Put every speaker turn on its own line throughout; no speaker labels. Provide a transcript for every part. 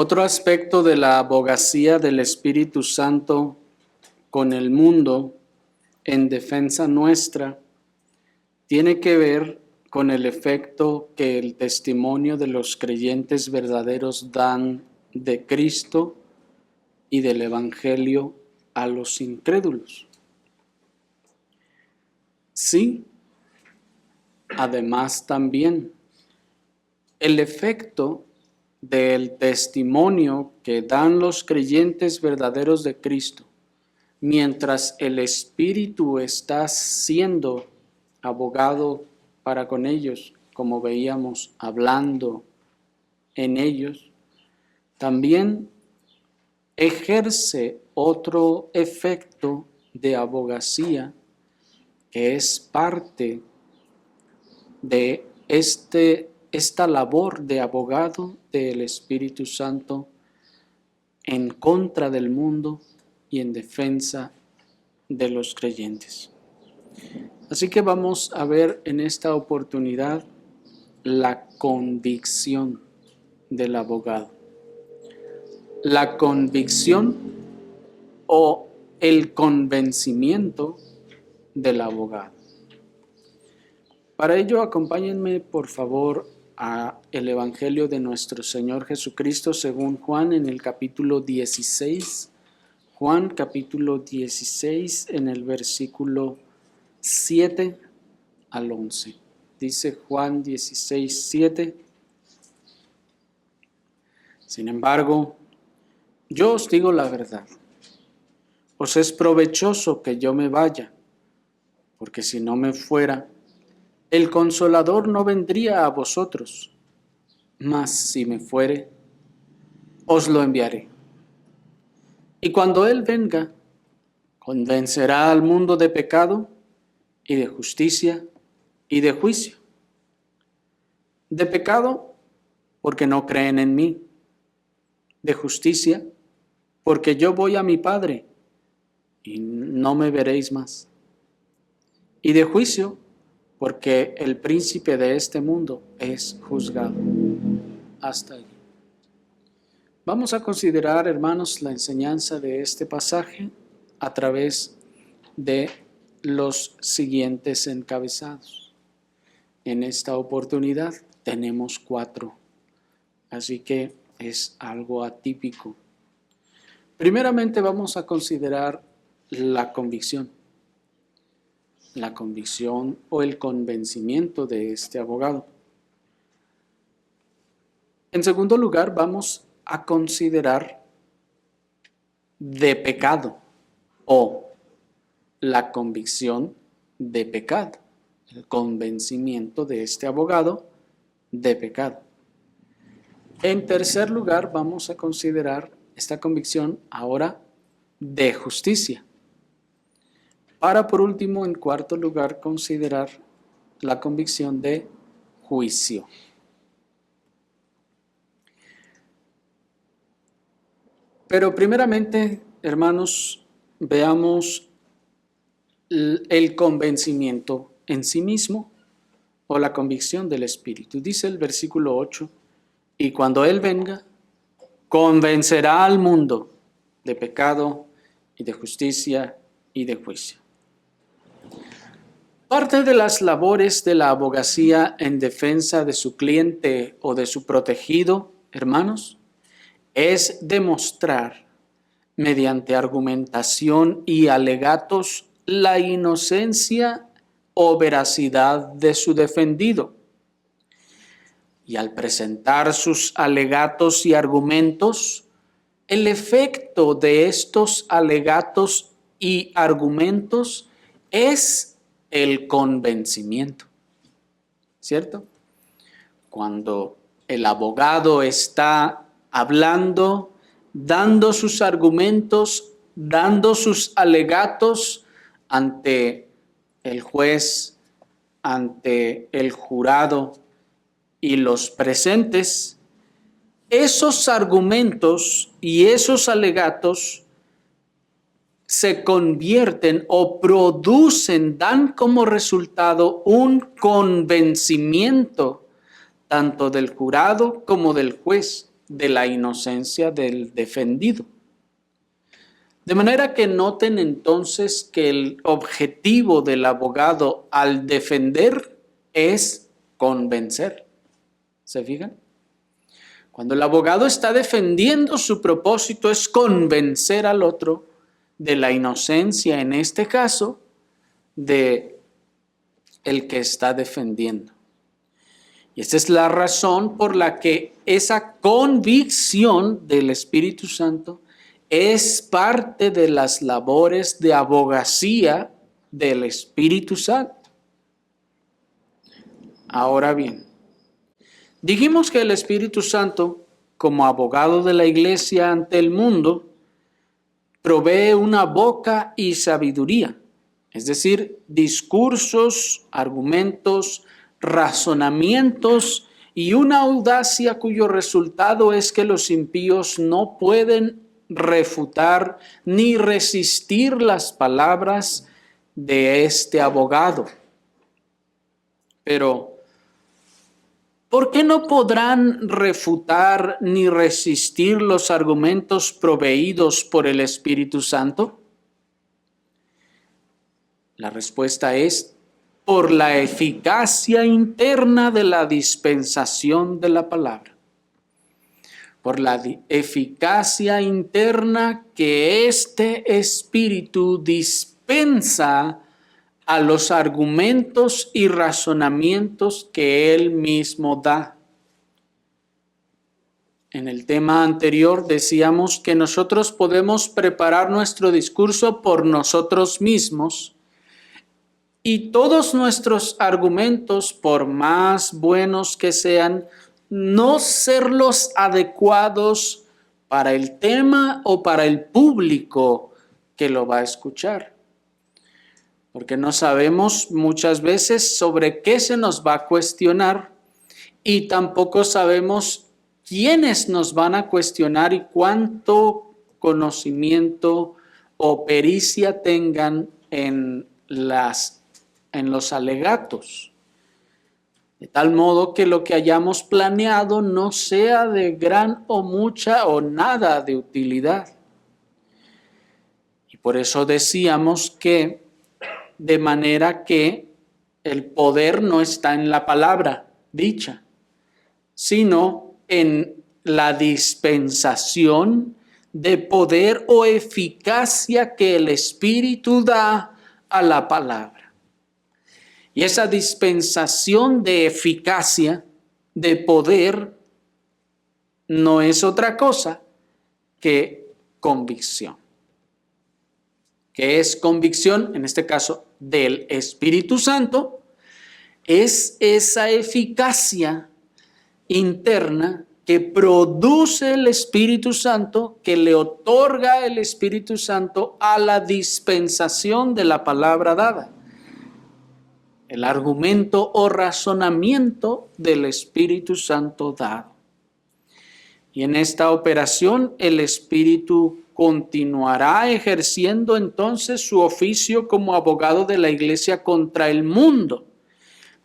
Otro aspecto de la abogacía del Espíritu Santo con el mundo en defensa nuestra tiene que ver con el efecto que el testimonio de los creyentes verdaderos dan de Cristo y del Evangelio a los incrédulos. Sí, además también el efecto del testimonio que dan los creyentes verdaderos de Cristo, mientras el Espíritu está siendo abogado para con ellos, como veíamos, hablando en ellos, también ejerce otro efecto de abogacía que es parte de esta labor de abogado del Espíritu Santo en contra del mundo y en defensa de los creyentes. Así que vamos a ver en esta oportunidad la convicción del abogado. La convicción o el convencimiento del abogado. Para ello, acompáñenme por favor a el Evangelio de nuestro Señor Jesucristo según Juan en el capítulo 16. Juan capítulo 16 en el versículo 7 al 11. Dice Juan 16, 7. Sin embargo, yo os digo la verdad. Os es provechoso que yo me vaya, porque si no me fuera, el Consolador no vendría a vosotros, mas si me fuere, os lo enviaré. Y cuando Él venga, convencerá al mundo de pecado y de justicia y de juicio. De pecado, porque no creen en mí. De justicia, porque yo voy a mi Padre y no me veréis más. Y de juicio, porque el príncipe de este mundo es juzgado. Hasta allí. Vamos a considerar, hermanos, la enseñanza de este pasaje a través de los siguientes encabezados. En esta oportunidad tenemos 4, así que es algo atípico. Primeramente vamos a considerar la convicción o el convencimiento de este abogado. En segundo lugar, vamos a considerar de pecado o la convicción de pecado, el convencimiento de este abogado de pecado. En tercer lugar, vamos a considerar esta convicción ahora de justicia. Para por último, en cuarto lugar, considerar la convicción de juicio. Pero primeramente, hermanos, veamos el convencimiento en sí mismo o la convicción del Espíritu. Dice el versículo 8, y cuando Él venga, convencerá al mundo de pecado y de justicia y de juicio. Parte de las labores de la abogacía en defensa de su cliente o de su protegido, hermanos, es demostrar mediante argumentación y alegatos la inocencia o veracidad de su defendido. Y al presentar sus alegatos y argumentos, el efecto de estos alegatos y argumentos es el convencimiento, ¿cierto? Cuando el abogado está hablando, dando sus argumentos, dando sus alegatos ante el juez, ante el jurado y los presentes, esos argumentos y esos alegatos se convierten o producen, dan como resultado un convencimiento tanto del jurado como del juez de la inocencia del defendido. De manera que noten entonces que el objetivo del abogado al defender es convencer. ¿Se fijan? Cuando el abogado está defendiendo, su propósito es convencer al otro de la inocencia, en este caso, de el que está defendiendo. Y esta es la razón por la que esa convicción del Espíritu Santo es parte de las labores de abogacía del Espíritu Santo. Ahora bien, dijimos que el Espíritu Santo, como abogado de la Iglesia ante el mundo, provee una boca y sabiduría, es decir, discursos, argumentos, razonamientos y una audacia cuyo resultado es que los impíos no pueden refutar ni resistir las palabras de este abogado. Pero, ¿por qué no podrán refutar ni resistir los argumentos proveídos por el Espíritu Santo? La respuesta es por la eficacia interna de la dispensación de la palabra. Por la eficacia interna que este Espíritu dispensa a los argumentos y razonamientos que Él mismo da. En el tema anterior decíamos que nosotros podemos preparar nuestro discurso por nosotros mismos y todos nuestros argumentos, por más buenos que sean, no ser los adecuados para el tema o para el público que lo va a escuchar. Porque no sabemos muchas veces sobre qué se nos va a cuestionar y tampoco sabemos quiénes nos van a cuestionar y cuánto conocimiento o pericia tengan en los alegatos. De tal modo que lo que hayamos planeado no sea de gran o mucha o nada de utilidad. Y por eso decíamos que de manera que el poder no está en la palabra dicha, sino en la dispensación de poder o eficacia que el Espíritu da a la palabra. Y esa dispensación de eficacia, de poder, no es otra cosa que convicción. ¿Qué es convicción? En este caso, del Espíritu Santo, es esa eficacia interna que produce el Espíritu Santo, que le otorga el Espíritu Santo a la dispensación de la palabra dada. El argumento o razonamiento del Espíritu Santo dado. Y en esta operación el Espíritu continuará ejerciendo entonces su oficio como abogado de la Iglesia contra el mundo.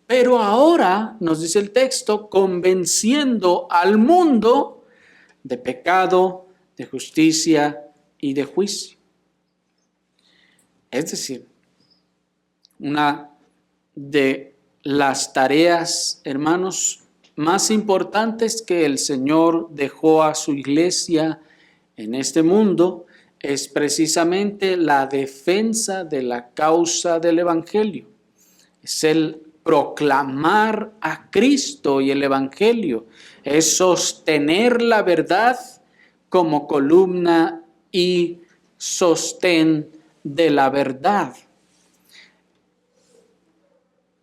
Pero ahora, nos dice el texto, convenciendo al mundo de pecado, de justicia y de juicio. Es decir, una de las tareas, hermanos, más importantes que el Señor dejó a su iglesia en este mundo es precisamente la defensa de la causa del Evangelio. Es el proclamar a Cristo y el Evangelio. Es sostener la verdad como columna y sostén de la verdad.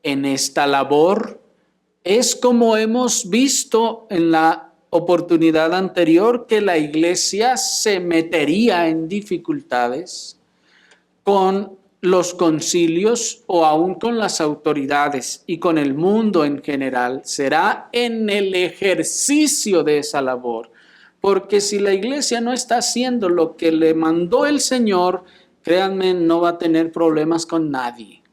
En esta labor es como hemos visto en la oportunidad anterior que la iglesia se metería en dificultades con los concilios o aún con las autoridades y con el mundo en general. Será en el ejercicio de esa labor, porque si la iglesia no está haciendo lo que le mandó el Señor, créanme, no va a tener problemas con nadie.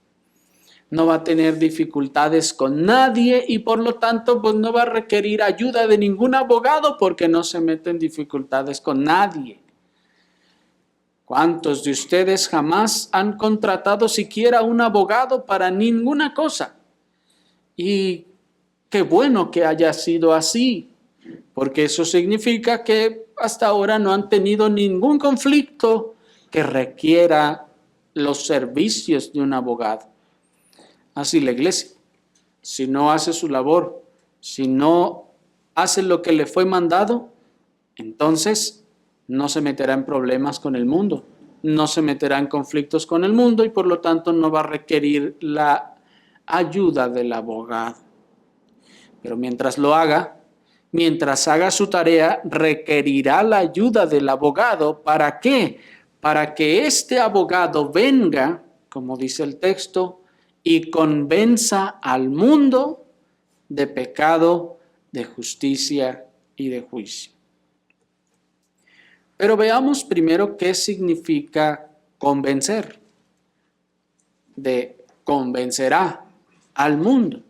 no va a tener dificultades con nadie y por lo tanto pues no va a requerir ayuda de ningún abogado porque no se mete en dificultades con nadie. ¿Cuántos de ustedes jamás han contratado siquiera un abogado para ninguna cosa? Y qué bueno que haya sido así, porque eso significa que hasta ahora no han tenido ningún conflicto que requiera los servicios de un abogado. Así la iglesia, si no hace su labor, si no hace lo que le fue mandado, entonces no se meterá en problemas con el mundo, no se meterá en conflictos con el mundo y por lo tanto no va a requerir la ayuda del abogado. Pero mientras lo haga, mientras haga su tarea, requerirá la ayuda del abogado. ¿Para qué? Para que este abogado venga, como dice el texto, y convenza al mundo de pecado, de justicia y de juicio. Pero veamos primero qué significa convencer. De convencerá al mundo.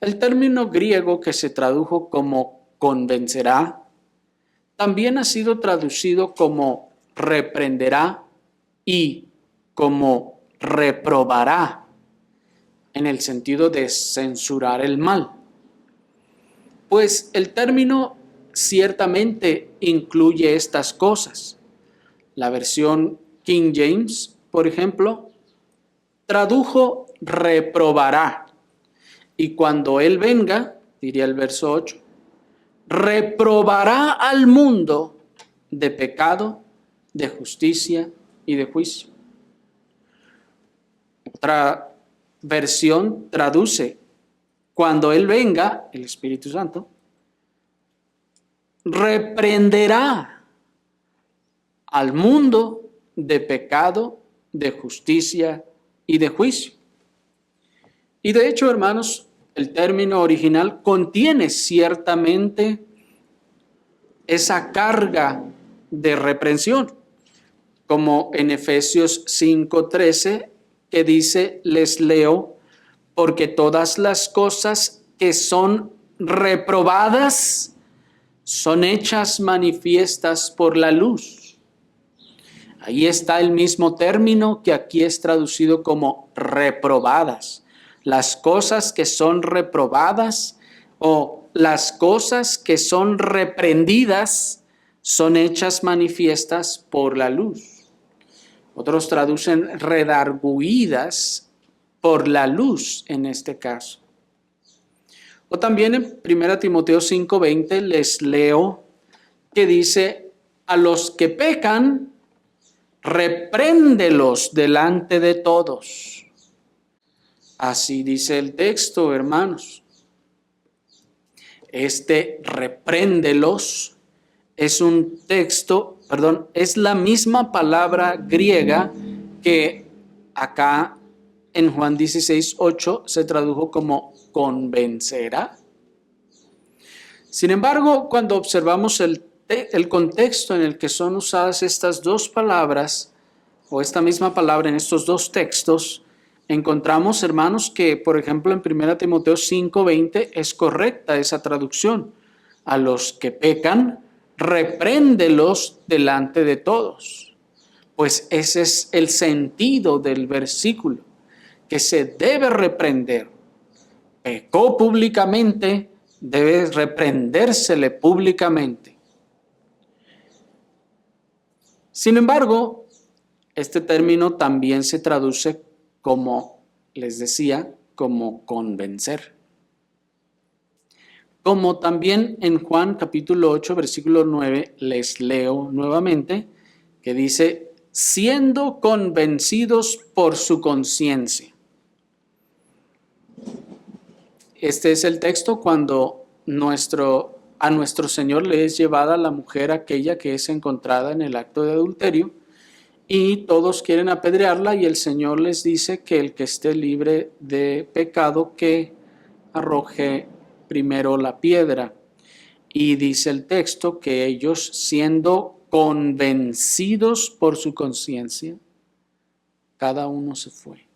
El término griego que se tradujo como convencerá también ha sido traducido como reprenderá y como reprobará, en el sentido de censurar el mal. Pues el término ciertamente incluye estas cosas. La versión King James, por ejemplo, tradujo reprobará. Y cuando Él venga, diría el verso 8, reprobará al mundo de pecado, de justicia y de juicio. Otra versión traduce, cuando Él venga, el Espíritu Santo, reprenderá al mundo de pecado, de justicia y de juicio. Y de hecho, hermanos, el término original contiene ciertamente esa carga de reprensión, como en Efesios 5:13, que dice, les leo, porque todas las cosas que son reprobadas son hechas manifiestas por la luz. Ahí está el mismo término que aquí es traducido como reprobadas. Las cosas que son reprobadas o las cosas que son reprendidas son hechas manifiestas por la luz. Otros traducen redarguidas por la luz en este caso. O también en 1 Timoteo 5:20 les leo que dice, a los que pecan, repréndelos delante de todos. Así dice el texto, hermanos. Este repréndelos es un texto, es la misma palabra griega que acá en Juan 16:8 se tradujo como convencerá. Sin embargo, cuando observamos el contexto en el que son usadas estas dos palabras, o esta misma palabra en estos dos textos, encontramos, hermanos, que, por ejemplo, en 1 Timoteo 5:20 es correcta esa traducción. A los que pecan, repréndelos delante de todos. Pues ese es el sentido del versículo, que se debe reprender. Pecó públicamente, debe reprendérsele públicamente. Sin embargo, este término también se traduce como, les decía, como convencer. Como también en Juan capítulo 8, versículo 9, les leo nuevamente, que dice, siendo convencidos por su conciencia. Este es el texto cuando a nuestro Señor le es llevada la mujer aquella que es encontrada en el acto de adulterio y todos quieren apedrearla y el Señor les dice que el que esté libre de pecado que arroje primero la piedra. Y dice el texto que ellos, siendo convencidos por su conciencia, cada uno se fue.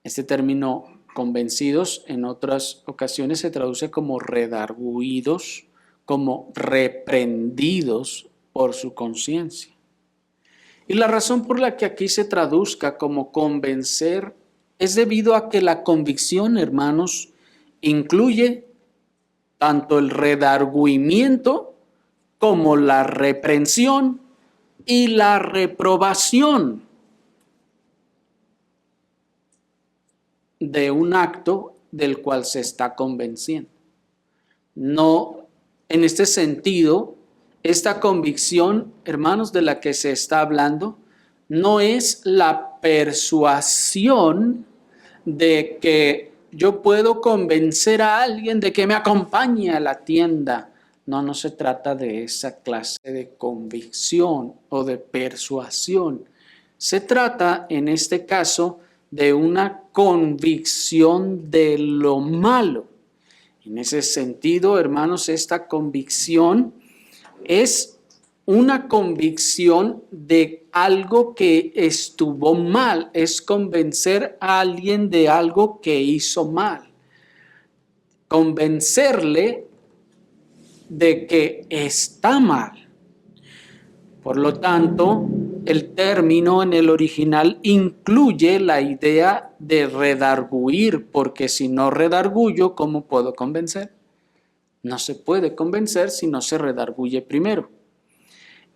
Este término convencidos en otras ocasiones se traduce como redarguidos, como reprendidos por su conciencia. Y la razón por la que aquí se traduzca como convencer es debido a que la convicción, hermanos, incluye tanto el redargüimiento como la reprensión y la reprobación de un acto del cual se está convenciendo. No, en este sentido, esta convicción, hermanos, de la que se está hablando, no es la persuasión de que yo puedo convencer a alguien de que me acompañe a la tienda. No, no se trata de esa clase de convicción o de persuasión. Se trata, en este caso, de una convicción de lo malo. En ese sentido, hermanos, esta convicción es una convicción de algo que estuvo mal, es convencer a alguien de algo que hizo mal. Convencerle de que está mal. Por lo tanto, el término en el original incluye la idea de redarguir, porque si no redarguyo, ¿cómo puedo convencer? No se puede convencer si no se redarguye primero.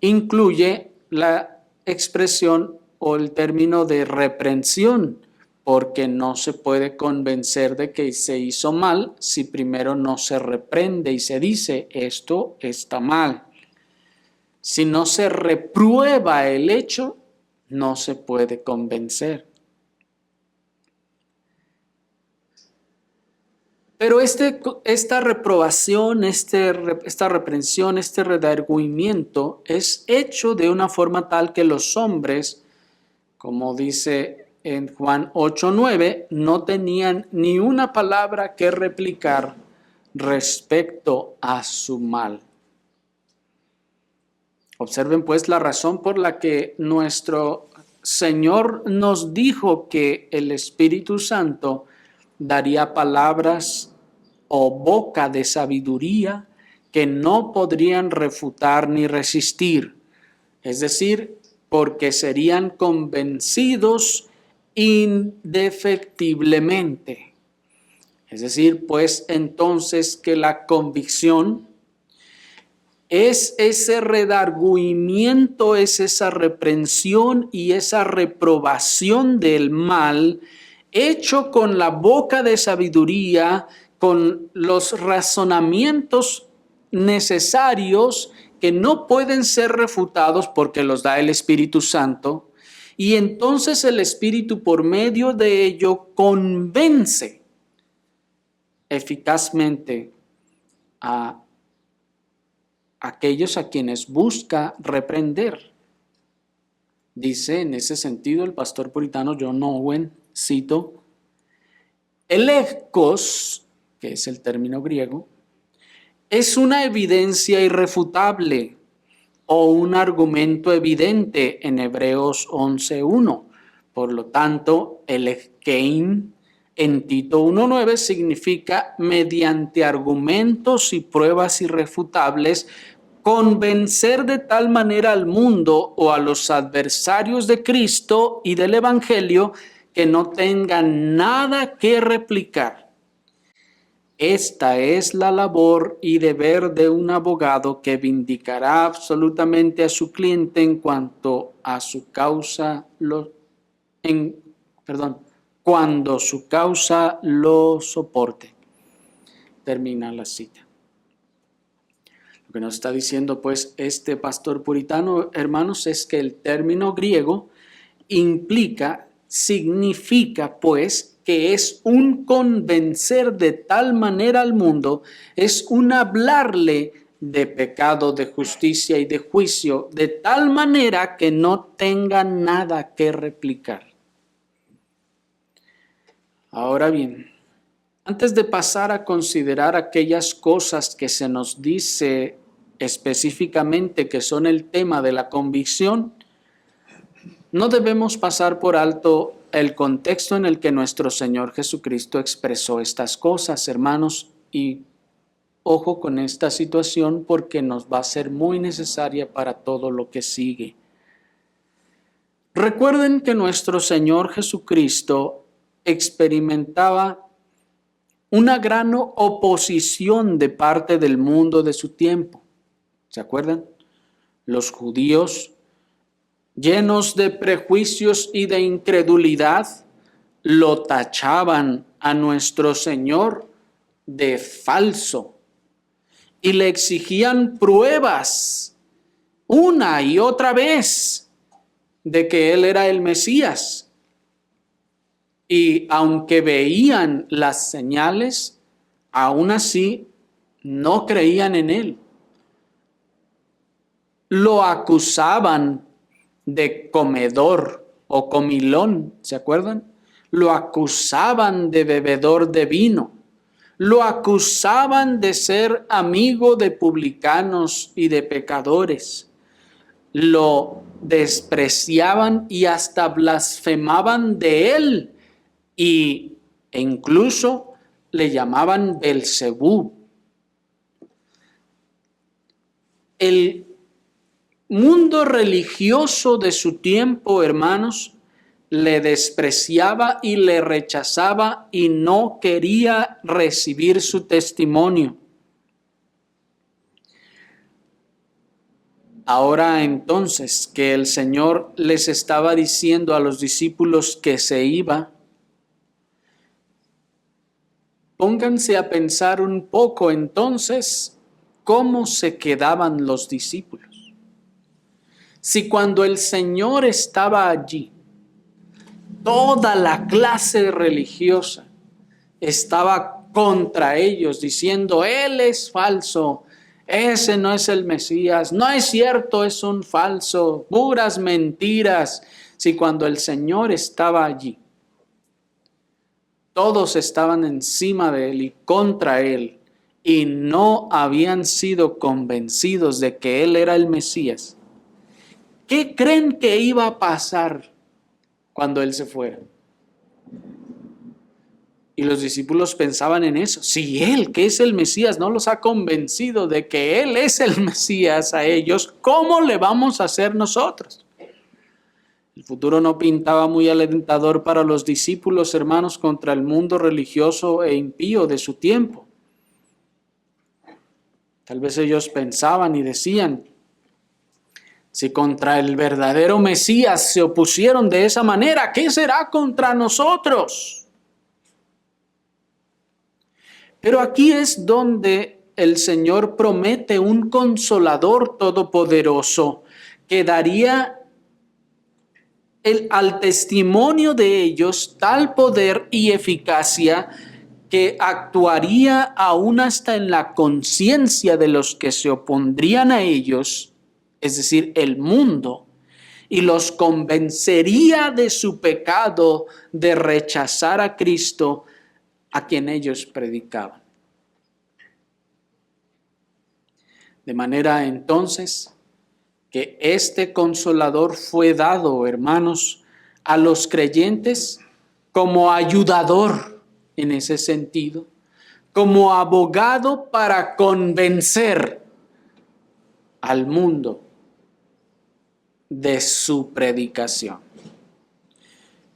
Incluye la expresión o el término de reprensión, porque no se puede convencer de que se hizo mal si primero no se reprende y se dice esto está mal. Si no se reprueba el hecho, no se puede convencer. Pero esta reprobación, esta reprensión, este redargüimiento es hecho de una forma tal que los hombres, como dice en Juan 8:9, no tenían ni una palabra que replicar respecto a su mal. Observen pues la razón por la que nuestro Señor nos dijo que el Espíritu Santo daría palabras o boca de sabiduría que no podrían refutar ni resistir. Es decir, porque serían convencidos indefectiblemente. Es decir, pues entonces que la convicción es ese redargüimiento, es esa reprensión y esa reprobación del mal hecho con la boca de sabiduría, con los razonamientos necesarios que no pueden ser refutados porque los da el Espíritu Santo, y entonces el Espíritu por medio de ello convence eficazmente a aquellos a quienes busca reprender. Dice en ese sentido el pastor puritano John Owen, cito, elegkos, que es el término griego, es una evidencia irrefutable o un argumento evidente en Hebreos 11:1. Por lo tanto, elegkein en Tito 1:9 significa mediante argumentos y pruebas irrefutables convencer de tal manera al mundo o a los adversarios de Cristo y del Evangelio que no tengan nada que replicar. Esta es la labor y deber de un abogado que vindicará absolutamente a su cliente en cuanto a su causa cuando su causa lo soporte. Termina la cita. Lo que nos está diciendo pues este pastor puritano, hermanos, es que el término griego significa pues que es un convencer de tal manera al mundo, es un hablarle de pecado, de justicia y de juicio, de tal manera que no tenga nada que replicar. Ahora bien, antes de pasar a considerar aquellas cosas que se nos dice específicamente que son el tema de la convicción, no debemos pasar por alto el contexto en el que nuestro Señor Jesucristo expresó estas cosas, hermanos, y ojo con esta situación porque nos va a ser muy necesaria para todo lo que sigue. Recuerden que nuestro Señor Jesucristo experimentaba una gran oposición de parte del mundo de su tiempo. ¿Se acuerdan? Los judíos, llenos de prejuicios y de incredulidad, lo tachaban a nuestro Señor de falso y le exigían pruebas una y otra vez de que Él era el Mesías. Y aunque veían las señales, aún así no creían en Él. Lo acusaban de comedor o comilón, ¿se acuerdan? Lo acusaban de bebedor de vino. Lo acusaban de ser amigo de publicanos y de pecadores. Lo despreciaban y hasta blasfemaban de Él. E incluso le llamaban Belcebú. El mundo religioso de su tiempo, hermanos, le despreciaba y le rechazaba y no quería recibir su testimonio. Ahora entonces que el Señor les estaba diciendo a los discípulos que se iba, pónganse a pensar un poco entonces cómo se quedaban los discípulos. Si cuando el Señor estaba allí, toda la clase religiosa estaba contra ellos diciendo, Él es falso, ese no es el Mesías, no es cierto, es un falso, puras mentiras. Si cuando el Señor estaba allí, todos estaban encima de Él y contra Él y no habían sido convencidos de que Él era el Mesías, ¿qué creen que iba a pasar cuando Él se fuera? Y los discípulos pensaban en eso. Si Él, que es el Mesías, no los ha convencido de que Él es el Mesías a ellos, ¿cómo le vamos a hacer nosotros? El futuro no pintaba muy alentador para los discípulos, hermanos, contra el mundo religioso e impío de su tiempo. Tal vez ellos pensaban y decían, si contra el verdadero Mesías se opusieron de esa manera, ¿qué será contra nosotros? Pero aquí es donde el Señor promete un consolador todopoderoso que daría al testimonio de ellos tal poder y eficacia que actuaría aún hasta en la conciencia de los que se opondrían a ellos, es decir, el mundo, y los convencería de su pecado de rechazar a Cristo, a quien ellos predicaban. De manera entonces que este consolador fue dado, hermanos, a los creyentes como ayudador en ese sentido, como abogado para convencer al mundo de su predicación.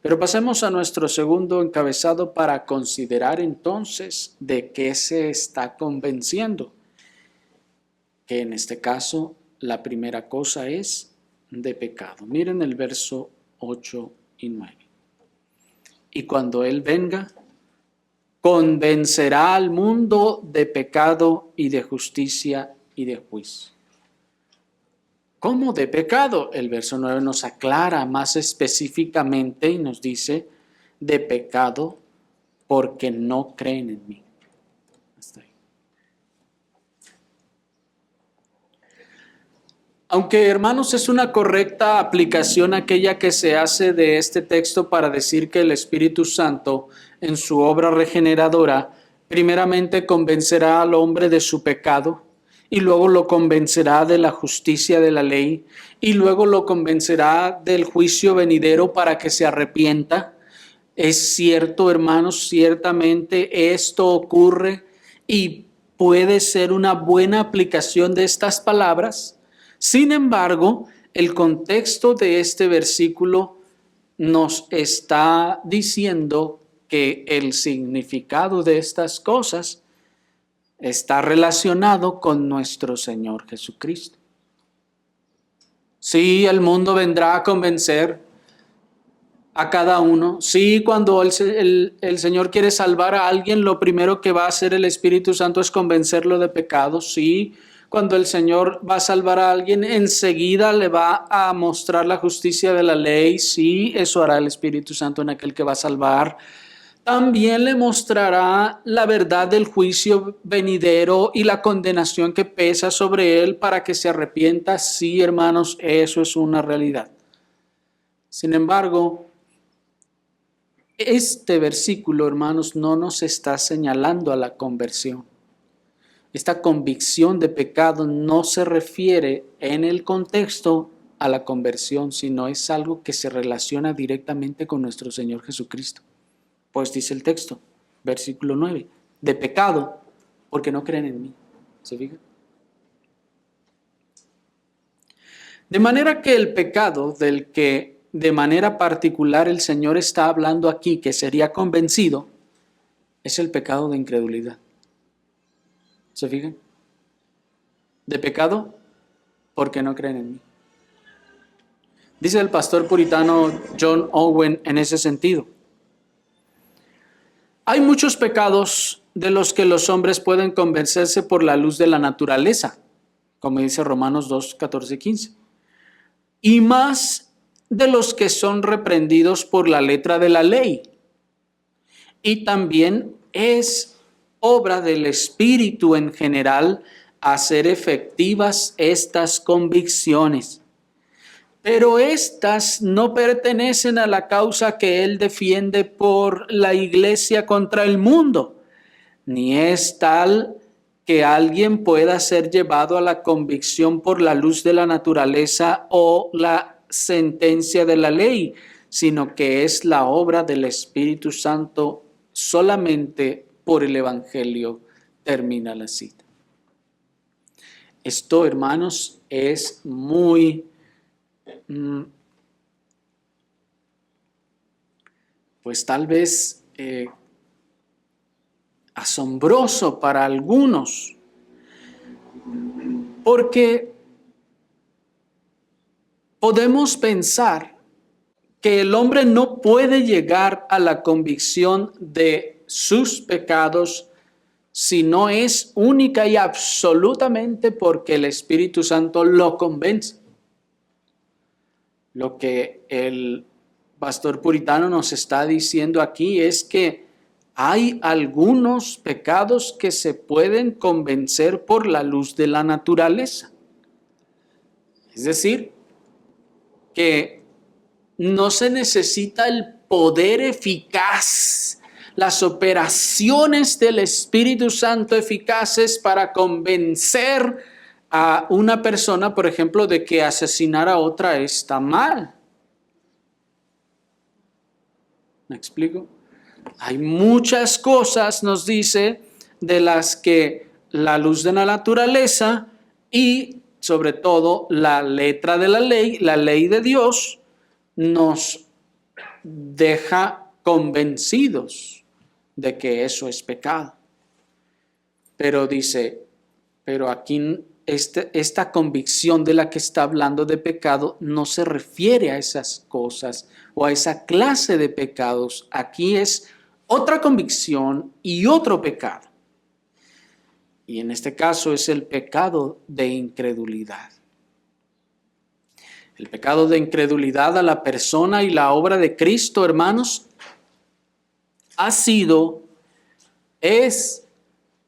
Pero pasemos a nuestro segundo encabezado para considerar entonces de qué se está convenciendo. Que en este caso la primera cosa es de pecado. Miren el verso 8 y 9. Y cuando Él venga, convencerá al mundo de pecado y de justicia y de juicio. ¿Cómo de pecado? El verso 9 nos aclara más específicamente y nos dice de pecado porque no creen en mí. Hasta ahí. Aunque, hermanos, es una correcta aplicación aquella que se hace de este texto para decir que el Espíritu Santo en su obra regeneradora primeramente convencerá al hombre de su pecado, y luego lo convencerá de la justicia de la ley, y luego lo convencerá del juicio venidero para que se arrepienta, Es cierto, hermanos, ciertamente esto ocurre y puede ser una buena aplicación de estas palabras. Sin embargo, el contexto de este versículo nos está diciendo que el significado de estas cosas está relacionado con nuestro Señor Jesucristo. Sí, el mundo vendrá a convencer a cada uno. Sí, cuando el Señor quiere salvar a alguien, lo primero que va a hacer el Espíritu Santo es convencerlo de pecado. Sí, cuando el Señor va a salvar a alguien, enseguida le va a mostrar la justicia de la ley. Sí, eso hará el Espíritu Santo en aquel que va a salvar. También le mostrará la verdad del juicio venidero y la condenación que pesa sobre él para que se arrepienta. Sí, hermanos, eso es una realidad. Sin embargo, este versículo, hermanos, no nos está señalando a la conversión. Esta convicción de pecado no se refiere en el contexto a la conversión, sino es algo que se relaciona directamente con nuestro Señor Jesucristo. Pues dice el texto, versículo 9, de pecado, porque no creen en mí. ¿Se fijan? De manera que el pecado del que de manera particular el Señor está hablando aquí, que sería convencido, es el pecado de incredulidad. ¿Se fijan? De pecado, porque no creen en mí. Dice el pastor puritano John Owen en ese sentido. Hay muchos pecados de los que los hombres pueden convencerse por la luz de la naturaleza, como dice Romanos 2, 14 y 15. Y más de los que son reprendidos por la letra de la ley. Y también es obra del Espíritu en general hacer efectivas estas convicciones. Pero estas no pertenecen a la causa que él defiende por la iglesia contra el mundo, ni es tal que alguien pueda ser llevado a la convicción por la luz de la naturaleza o la sentencia de la ley, sino que es la obra del Espíritu Santo solamente por el Evangelio. Termina la cita. Esto, hermanos, es muy pues tal vez asombroso para algunos, porque podemos pensar que el hombre no puede llegar a la convicción de sus pecados si no es única y absolutamente porque el Espíritu Santo lo convence. Lo que el pastor puritano nos está diciendo aquí es que hay algunos pecados que se pueden convencer por la luz de la naturaleza. Es decir, que no se necesita el poder eficaz, las operaciones del Espíritu Santo eficaces para convencer a una persona, por ejemplo, de que asesinar a otra está mal. ¿Me explico? Hay muchas cosas, nos dice, de las que la luz de la naturaleza y sobre todo la letra de la ley de Dios, nos deja convencidos de que eso es pecado. Pero dice, pero aquí esta convicción de la que está hablando de pecado no se refiere a esas cosas o a esa clase de pecados. Aquí es otra convicción y otro pecado. Y en este caso es el pecado de incredulidad. El pecado de incredulidad a la persona y la obra de Cristo, hermanos, ha sido, es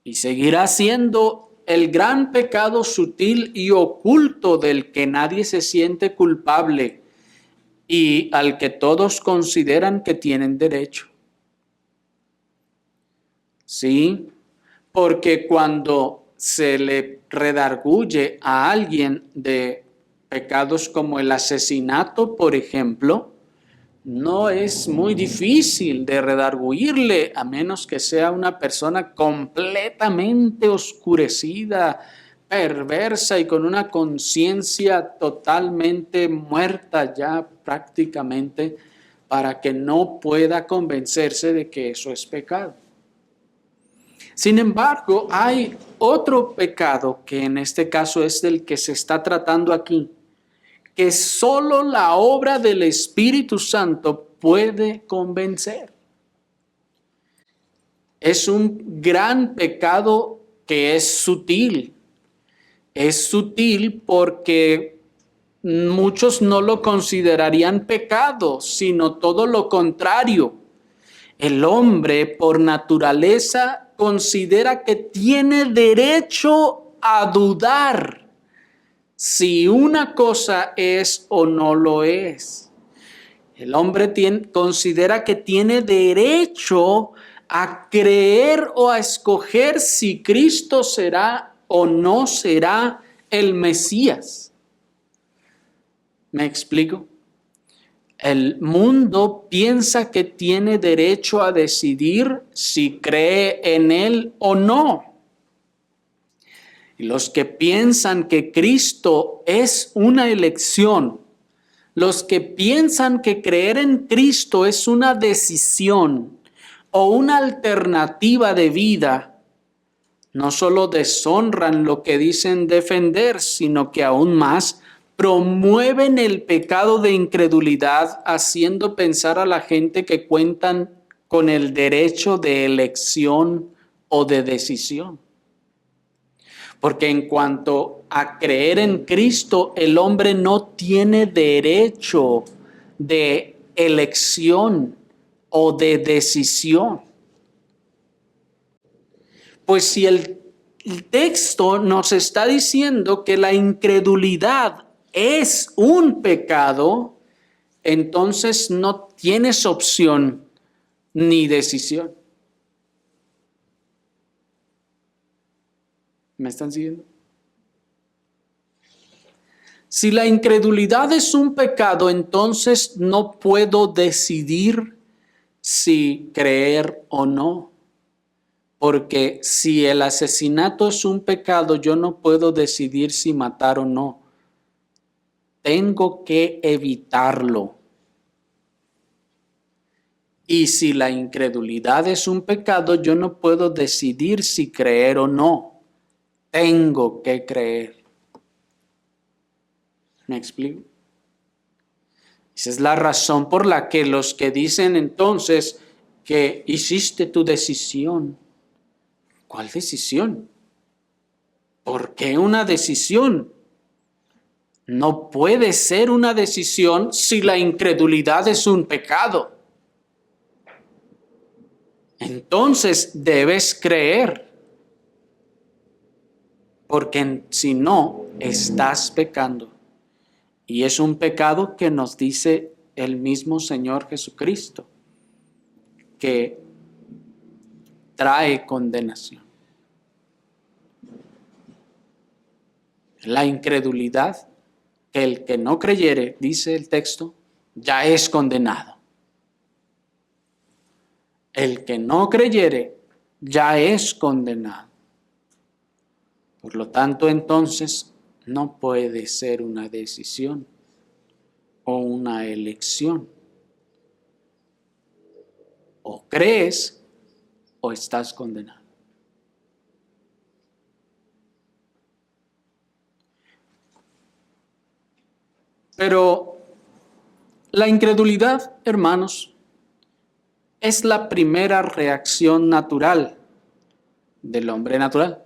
y seguirá siendo el gran pecado sutil y oculto del que nadie se siente culpable y al que todos consideran que tienen derecho. Sí, porque cuando se le redarguye a alguien de pecados como el asesinato, por ejemplo, no es muy difícil de redarguirle, a menos que sea una persona completamente oscurecida, perversa y con una conciencia totalmente muerta ya prácticamente, para que no pueda convencerse de que eso es pecado. Sin embargo, hay otro pecado que en este caso es del que se está tratando aquí, que solo la obra del Espíritu Santo puede convencer. Es un gran pecado que es sutil. Es sutil porque muchos no lo considerarían pecado, sino todo lo contrario. El hombre por naturaleza considera que tiene derecho a dudar si una cosa es o no lo es. El hombre considera que tiene derecho a creer o a escoger si Cristo será o no será el Mesías. ¿Me explico? El mundo piensa que tiene derecho a decidir si cree en él o no. Y los que piensan que Cristo es una elección, los que piensan que creer en Cristo es una decisión o una alternativa de vida, no solo deshonran lo que dicen defender, sino que aún más promueven el pecado de incredulidad, haciendo pensar a la gente que cuentan con el derecho de elección o de decisión. Porque en cuanto a creer en Cristo, el hombre no tiene derecho de elección o de decisión. Pues si el texto nos está diciendo que la incredulidad es un pecado, entonces no tienes opción ni decisión. ¿Me están siguiendo? Si la incredulidad es un pecado, entonces no puedo decidir si creer o no. Porque si el asesinato es un pecado, yo no puedo decidir si matar o no. Tengo que evitarlo. Y si la incredulidad es un pecado, yo no puedo decidir si creer o no. Tengo que creer. ¿Me explico? Esa es la razón por la que los que dicen entonces que hiciste tu decisión. ¿Cuál decisión? ¿Por qué una decisión? No puede ser una decisión si la incredulidad es un pecado. Entonces debes creer, porque si no, estás pecando. Y es un pecado que nos dice el mismo Señor Jesucristo, que trae condenación. La incredulidad, que el que no creyere, dice el texto, ya es condenado. El que no creyere, ya es condenado. Por lo tanto, entonces, no puede ser una decisión o una elección. O crees o estás condenado. Pero la incredulidad, hermanos, es la primera reacción natural del hombre natural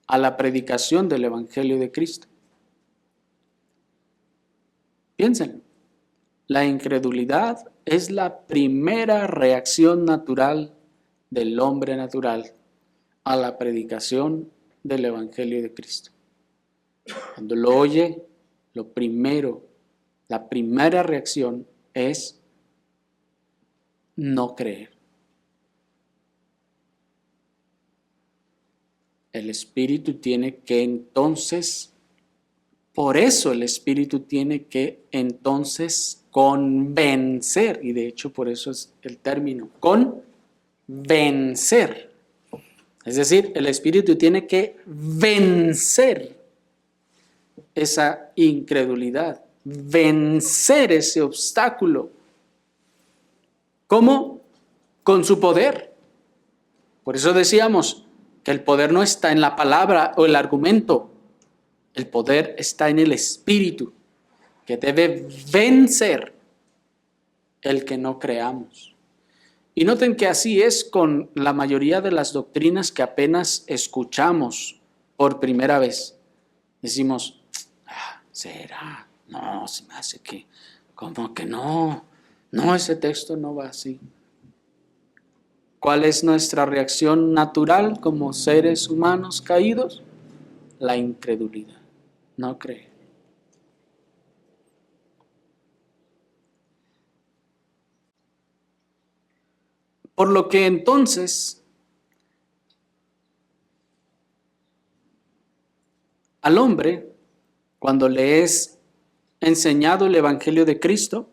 a la predicación del Evangelio de Cristo. Piensen, la incredulidad es la primera reacción natural del hombre natural a la predicación del Evangelio de Cristo. Cuando lo oye, la primera reacción es no creer. El Espíritu tiene que entonces Por eso el Espíritu tiene que entonces convencer, y de hecho por eso es el término, convencer. Es decir, el Espíritu tiene que vencer esa incredulidad, vencer ese obstáculo. ¿Cómo? Con su poder. Por eso decíamos que el poder no está en la palabra o el argumento, el poder está en el Espíritu, que debe vencer el que no creamos. Y noten que así es con la mayoría de las doctrinas que apenas escuchamos por primera vez. Decimos, ¿será? No, se me hace que, como que no, ese texto no va así. ¿Cuál es nuestra reacción natural como seres humanos caídos? La incredulidad, no creer. Por lo que entonces, al hombre, cuando le es enseñado el Evangelio de Cristo,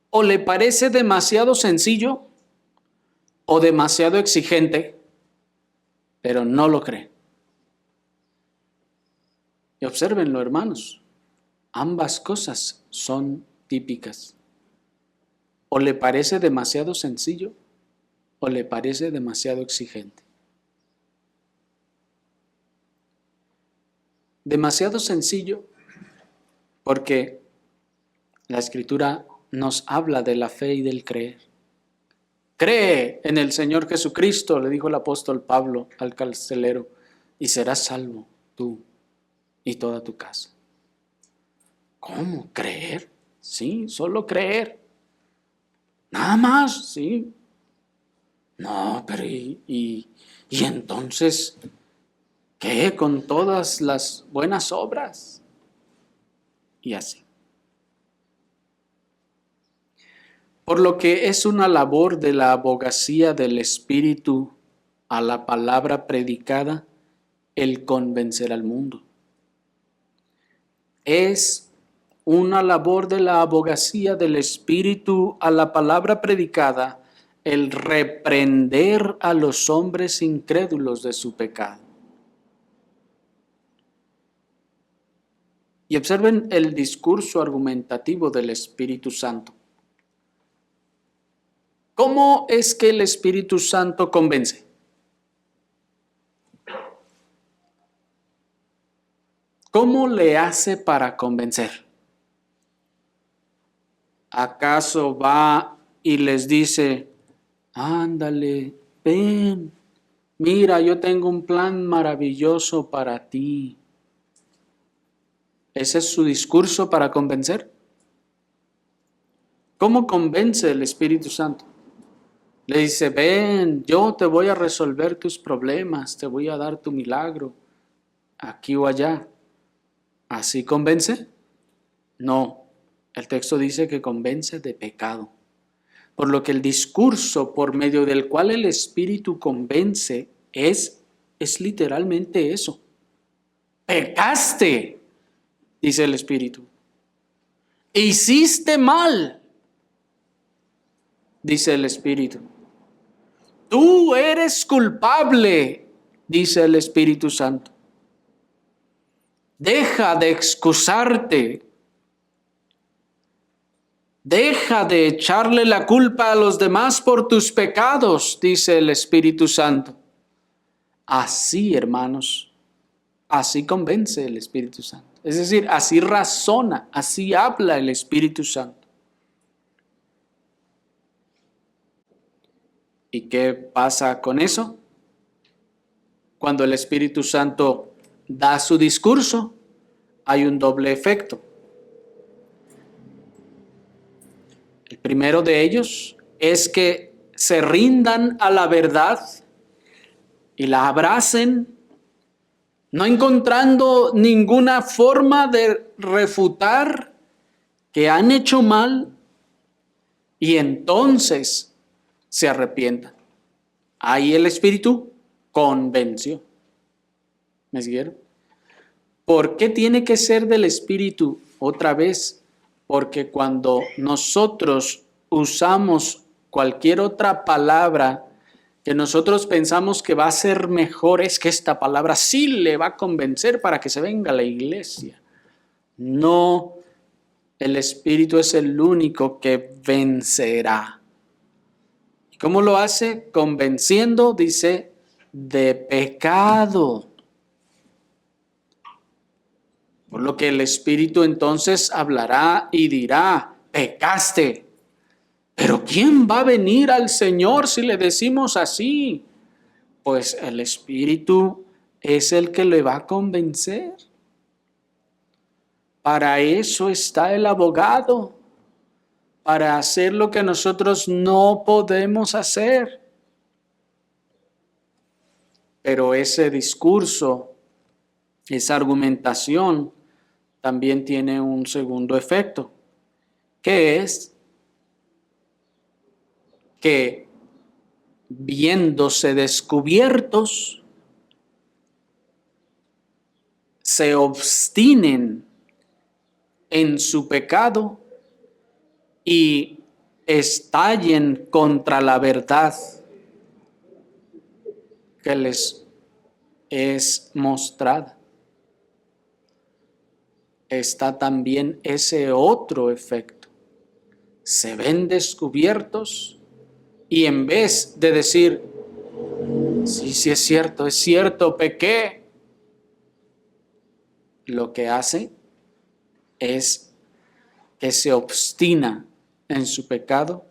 o le parece demasiado sencillo o demasiado exigente, pero no lo cree. Y obsérvenlo, hermanos, ambas cosas son típicas. O le parece demasiado sencillo o le parece demasiado exigente. Demasiado sencillo porque la Escritura nos habla de la fe y del creer. Cree en el Señor Jesucristo, le dijo el apóstol Pablo al carcelero, y serás salvo tú y toda tu casa. ¿Cómo? ¿Creer? Sí, solo creer. Nada más, sí. No, pero y entonces, ¿qué con todas las buenas obras? Y así. Por lo que es una labor de la abogacía del Espíritu a la palabra predicada el convencer al mundo. Es una labor de la abogacía del Espíritu a la palabra predicada el reprender a los hombres incrédulos de su pecado. Y observen el discurso argumentativo del Espíritu Santo. ¿Cómo es que el Espíritu Santo convence? ¿Cómo le hace para convencer? ¿Acaso va y les dice, ándale, ven, mira, yo tengo un plan maravilloso para ti? ¿Ese es su discurso para convencer? ¿Cómo convence el Espíritu Santo? Le dice, ven, yo te voy a resolver tus problemas, te voy a dar tu milagro, aquí o allá. ¿Así convence? No, el texto dice que convence de pecado. Por lo que el discurso por medio del cual el Espíritu convence es literalmente eso. Pecaste, dice el Espíritu. Hiciste mal, dice el Espíritu. Tú eres culpable, dice el Espíritu Santo. Deja de excusarte. Deja de echarle la culpa a los demás por tus pecados, dice el Espíritu Santo. Así, hermanos, así convence el Espíritu Santo. Es decir, así razona, así habla el Espíritu Santo. ¿Y qué pasa con eso? Cuando el Espíritu Santo da su discurso, hay un doble efecto. El primero de ellos es que se rindan a la verdad y la abracen, no encontrando ninguna forma de refutar que han hecho mal, y entonces se arrepientan. Ahí el Espíritu convenció. ¿Me siguieron? ¿Por qué tiene que ser del Espíritu? Otra vez, porque cuando nosotros usamos cualquier otra palabra que nosotros pensamos que va a ser mejor, es que esta palabra sí le va a convencer para que se venga a la iglesia. No, el Espíritu es el único que vencerá. ¿Y cómo lo hace? Convenciendo, dice, de pecado. Por lo que el Espíritu entonces hablará y dirá, pecaste. Pero ¿quién va a venir al Señor si le decimos así? Pues el Espíritu es el que le va a convencer. Para eso está el abogado, para hacer lo que nosotros no podemos hacer. Pero ese discurso, esa argumentación, también tiene un segundo efecto, que es que viéndose descubiertos, se obstinen en su pecado y estallen contra la verdad que les es mostrada. Está también ese otro efecto. Se ven descubiertos y en vez de decir, sí es cierto, pequé, lo que hace es que se obstina en su pecado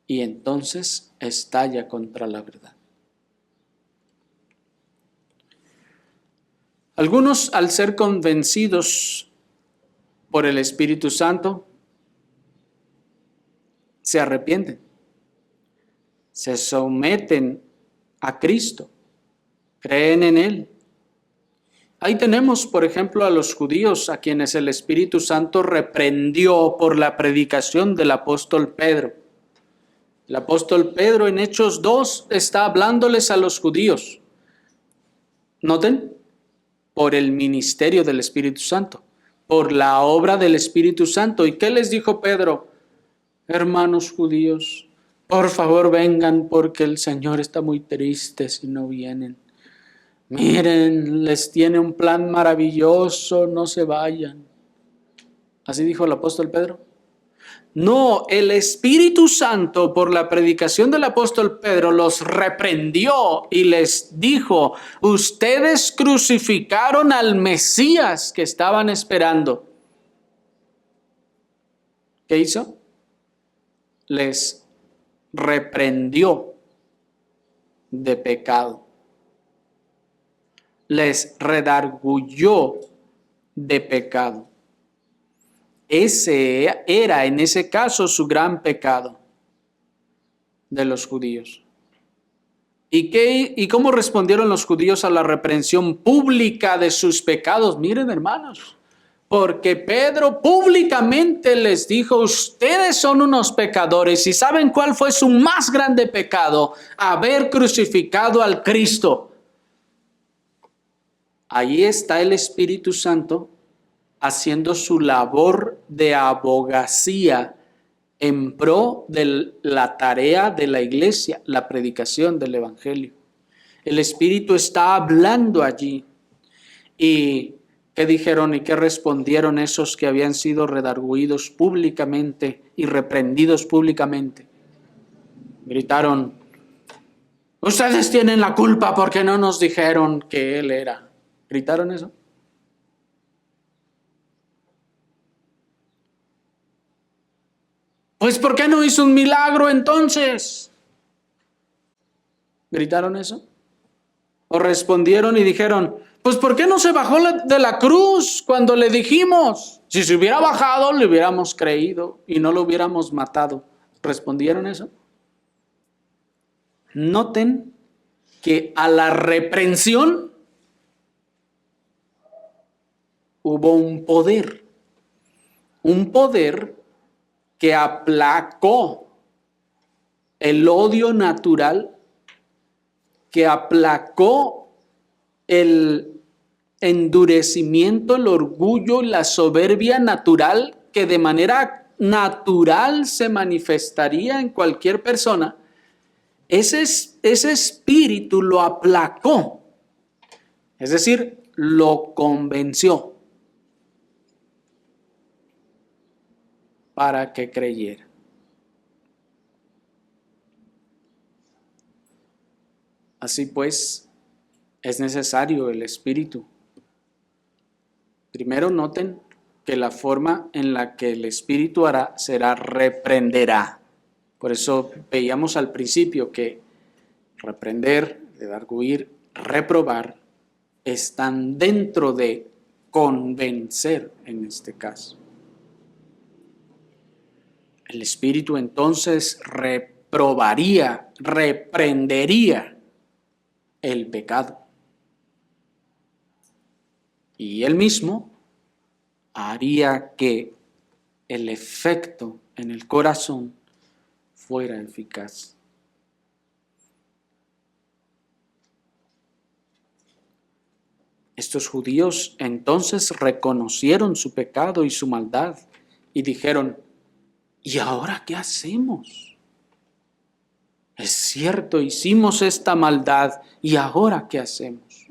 y entonces estalla contra la verdad. Algunos, al ser convencidos por el Espíritu Santo, se arrepienten, se someten a Cristo, creen en Él. Ahí tenemos, por ejemplo, a los judíos a quienes el Espíritu Santo reprendió por la predicación del apóstol Pedro. El apóstol Pedro en Hechos 2 está hablándoles a los judíos. Noten, por el ministerio del Espíritu Santo, por la obra del Espíritu Santo. ¿Y qué les dijo Pedro? Hermanos judíos, por favor vengan porque el Señor está muy triste si no vienen. Miren, les tiene un plan maravilloso, no se vayan. ¿Así dijo el apóstol Pedro? No, el Espíritu Santo por la predicación del apóstol Pedro los reprendió y les dijo, ustedes crucificaron al Mesías que estaban esperando. ¿Qué hizo? Les reprendió de pecado. Les redarguyó de pecado. Ese era en ese caso su gran pecado de los judíos. ¿Y cómo respondieron los judíos a la reprensión pública de sus pecados? Miren, hermanos, porque Pedro públicamente les dijo, ustedes son unos pecadores. ¿Y saben cuál fue su más grande pecado? Haber crucificado al Cristo. Ahí está el Espíritu Santo haciendo su labor de abogacía en pro de la tarea de la iglesia, la predicación del Evangelio. El Espíritu está hablando allí. ¿Y qué dijeron y qué respondieron esos que habían sido redargüidos públicamente y reprendidos públicamente? Gritaron, ustedes tienen la culpa porque no nos dijeron que Él era. ¿Gritaron eso? Pues ¿por qué no hizo un milagro entonces? ¿Gritaron eso? ¿O respondieron y dijeron, pues ¿por qué no se bajó de la cruz cuando le dijimos? Si se hubiera bajado, le hubiéramos creído y no lo hubiéramos matado. ¿Respondieron eso? Noten que a la reprensión hubo un poder que aplacó el odio natural, que aplacó el endurecimiento, el orgullo, la soberbia natural que de manera natural se manifestaría en cualquier persona, ese espíritu lo aplacó, es decir, lo convenció para que creyera. Así pues, es necesario el espíritu. Primero noten que la forma en la que el espíritu hará será reprenderá. Por eso veíamos al principio que reprender, redarguir, reprobar están dentro de convencer en este caso. El espíritu entonces reprobaría, reprendería el pecado. Y él mismo haría que el efecto en el corazón fuera eficaz. Estos judíos entonces reconocieron su pecado y su maldad y dijeron: ¿y ahora qué hacemos? Es cierto, hicimos esta maldad, ¿y ahora qué hacemos?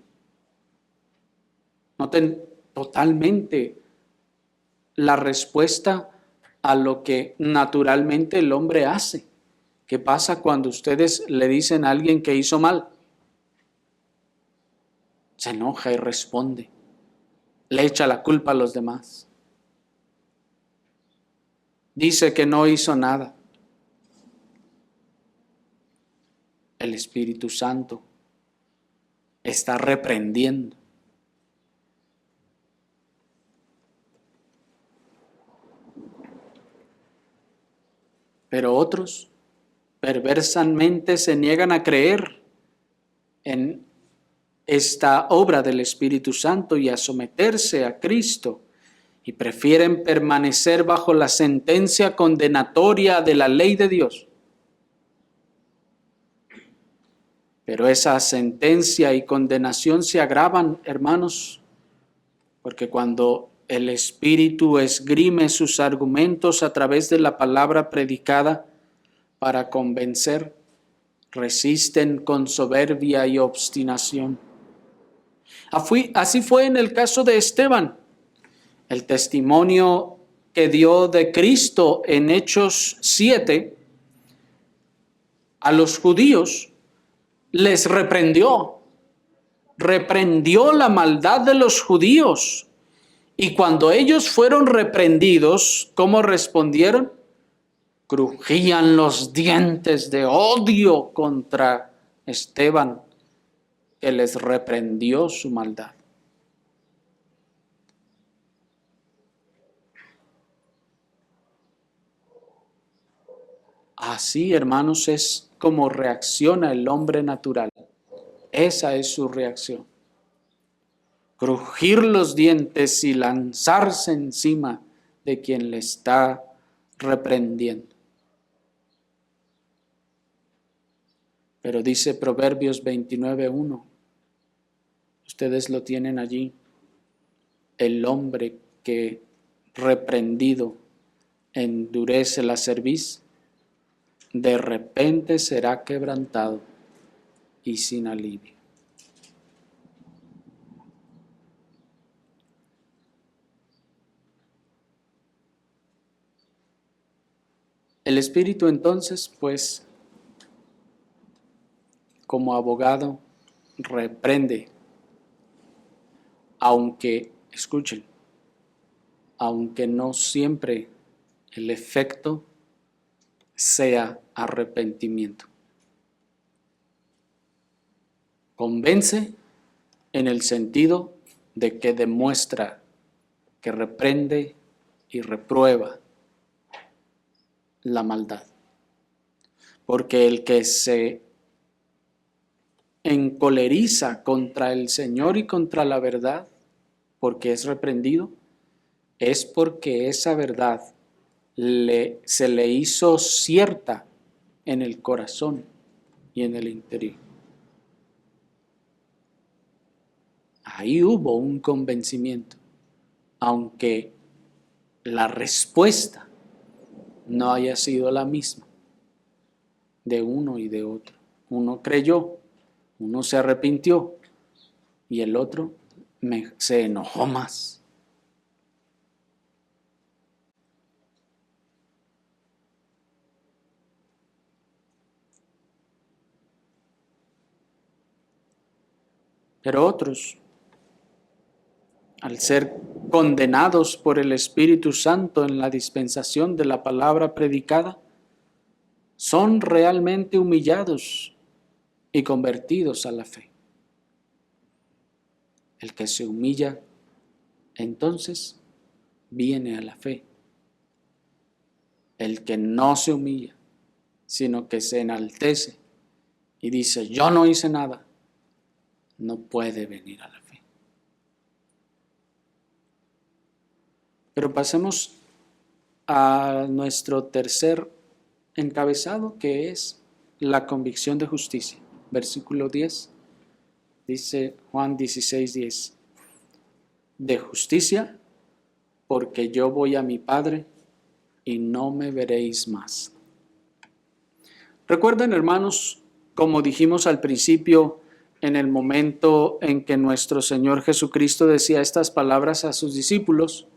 Noten totalmente la respuesta a lo que naturalmente el hombre hace. ¿Qué pasa cuando ustedes le dicen a alguien que hizo mal? Se enoja y responde. Le echa la culpa a los demás. Dice que no hizo nada. El Espíritu Santo está reprendiendo. Pero otros perversamente se niegan a creer en esta obra del Espíritu Santo y a someterse a Cristo, y prefieren permanecer bajo la sentencia condenatoria de la ley de Dios. Pero esa sentencia y condenación se agravan, hermanos, porque cuando el Espíritu esgrime sus argumentos a través de la palabra predicada para convencer, resisten con soberbia y obstinación. Así fue en el caso de Esteban. El testimonio que dio de Cristo en Hechos 7 a los judíos les reprendió la maldad de los judíos. Y cuando ellos fueron reprendidos, ¿cómo respondieron? Crujían los dientes de odio contra Esteban, que les reprendió su maldad. Así, hermanos, es como reacciona el hombre natural. Esa es su reacción. Crujir los dientes y lanzarse encima de quien le está reprendiendo. Pero dice Proverbios 29:1, ustedes lo tienen allí, el hombre que reprendido endurece la cerviz, de repente será quebrantado y sin alivio. El Espíritu entonces, pues, como abogado, reprende, aunque, escuchen, aunque no siempre el efecto sea arrepentimiento. Convence en el sentido de que demuestra que reprende y reprueba la maldad. Porque el que se encoleriza contra el Señor y contra la verdad, porque es reprendido, es porque esa verdad se le hizo cierta en el corazón y en el interior. Ahí hubo un convencimiento, aunque la respuesta no haya sido la misma de uno y de otro. Uno creyó, uno se arrepintió y el otro se enojó más. Pero otros, al ser condenados por el Espíritu Santo en la dispensación de la palabra predicada, son realmente humillados y convertidos a la fe. El que se humilla, entonces, viene a la fe. El que no se humilla, sino que se enaltece y dice, yo no hice nada, no puede venir a la fe. Pero pasemos a nuestro tercer encabezado, que es la convicción de justicia. Versículo 10, dice Juan 16:10, de justicia, porque yo voy a mi Padre y no me veréis más. Recuerden, hermanos, como dijimos al principio, en el momento en que nuestro Señor Jesucristo decía estas palabras a sus discípulos,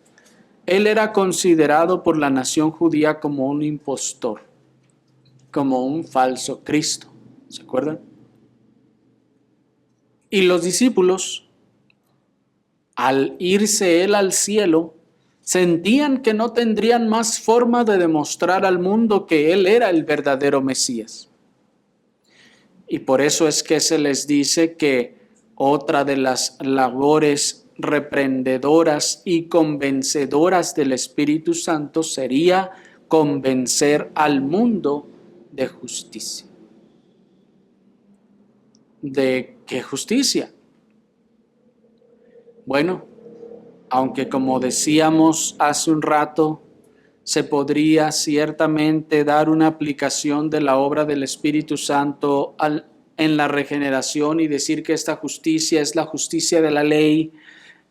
Él era considerado por la nación judía como un impostor, como un falso Cristo. ¿Se acuerdan? Y los discípulos, al irse Él al cielo, sentían que no tendrían más forma de demostrar al mundo que Él era el verdadero Mesías. Y por eso es que se les dice que otra de las labores reprendedoras y convencedoras del Espíritu Santo sería convencer al mundo de justicia. ¿De qué justicia? Bueno, aunque como decíamos hace un rato, se podría ciertamente dar una aplicación de la obra del Espíritu Santo en la regeneración y decir que esta justicia es la justicia de la ley